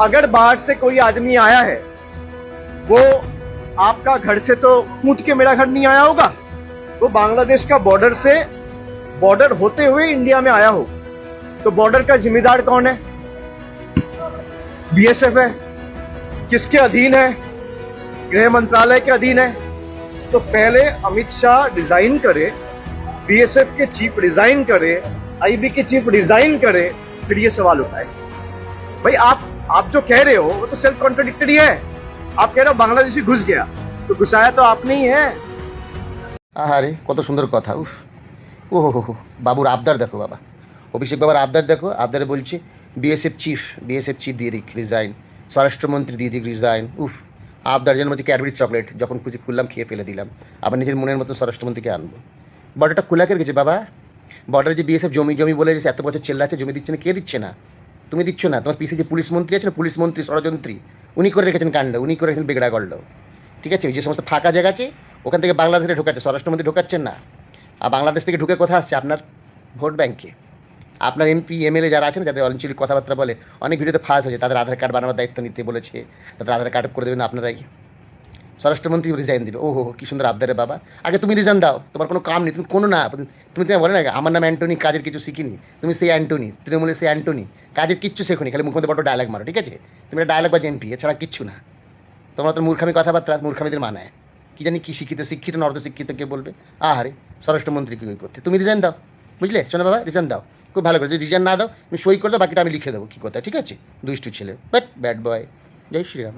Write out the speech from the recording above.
अगर बाहर से कोई आदमी आया है, वो आपका घर से तो कूद के मेरा घर नहीं आया होगा, वो बांग्लादेश का बॉर्डर होते हुए इंडिया में आया हो, तो बॉर्डर का जिम्मेदार कौन है? बीएसएफ है। किसके अधीन है? गृह मंत्रालय के अधीन है। तो पहले अमित शाह रिजाइन करे, बीएसएफ के चीफ रिजाइन करे, आईबी के चीफ रिजाइन करे, फिर ये सवाल उठाए। भाई आप जो कह रहे हो वो तो सेल्फ कॉन्ट्राडिक्टरी है। आप कह रहे हो बांग्लादेशी घुस गया, तो घुसाया तो आपने ही है। আহারে কত সুন্দর কথা। উফ, ও হো, বাবুর আবদার দেখো বাবা, অভিষেক বাবার আবদার দেখো। আবদারে বলছে বিএসএফ চিফ দিয়ে দিক রিজাইন, স্বরাষ্ট্রমন্ত্রী দিয়ে দিক রিজাইন। উফ, আবদার যেন বলছে ক্যাডবেরি চকলেট, যখন খুশি খুললাম খেয়ে ফেলে দিলাম, আবার নিজের মনের মতো স্বরাষ্ট্রমন্ত্রীকে আনবো। বর্ডারটা খোলা কে রেখেছে বাবা? বর্ডারে যে বিএসএফ জমি বলে যে এত বছর চেল্লাচ্ছে, জমি দিচ্ছে না, কে দিচ্ছে না? তুমি দিচ্ছ না। তোমার পিসি যে পুলিশ মন্ত্রী আছে না, পুলিশ মন্ত্রী ষড়যন্ত্রী, উনি করে রেখেছেন কাণ্ড, উনি করে রেখেছেন বেগড়া গল্ড। ঠিক আছে, ওই যে সমস্ত ফাঁকা জায়গা আছে ওখান থেকে বাংলাদেশে ঢোকাচ্ছে, স্বরাষ্ট্রমন্ত্রী ঢোকাচ্ছেন না। আর বাংলাদেশ থেকে ঢুকে কোথা আসছে? আপনার ভোট ব্যাংকে। আপনার এমপি এমএলএ যারা আছেন, যাদের অঞ্চলিক কথাবার্তা বলে, অনেক ভিডিওতে ফাঁস হয়েছে, তাদের আধার কার্ড বানানোর দায়িত্ব নিতে বলেছে, তাদের আধার কার্ড করে দেবেন আপনারাই। স্বরাষ্ট্রমন্ত্রী রিজাইন দেবে। ওহো, কী সুন্দর আবদারে বাবা। আগে তুমি রিজাইন দাও, তোমার কোনো কাম নেই, তুমি কোনো না, তুমি বলে না আমার নাম অ্যান্টনি, কাজের কিছু শিখিনি। তুমি সেই অ্যান্টনি, তৃণমূলের সেই অ্যান্টনি, কাজের কিচ্ছু শেখনি, খালি মুখমধ্যে বড় ডায়লগ মারো। ঠিক আছে, তুমি একটা ডায়লগ বা এমপি, এছাড়া কিচ্ছু না। তোমরা তো মূর্খামি কথাবার্তা, মূর্খামিদের মানায় কী জানি কী শিক্ষিত না অর্ধশিক্ষিত কে বলবে। আহারে, স্বরাষ্ট্রমন্ত্রী কী করতে? তুমি রিজাইন দাও, বুঝলে? শোনো বাবা, রিজাইন দাও, খুব ভালো করে। যদি রিজাইন না দাও, তুমি সই করে দাও, বাকিটা আমি লিখে দেবো কী কথা। ঠিক আছে, দুষ্টু ছেলে, বাট ব্যাড বয়। জয় শ্রীরাম।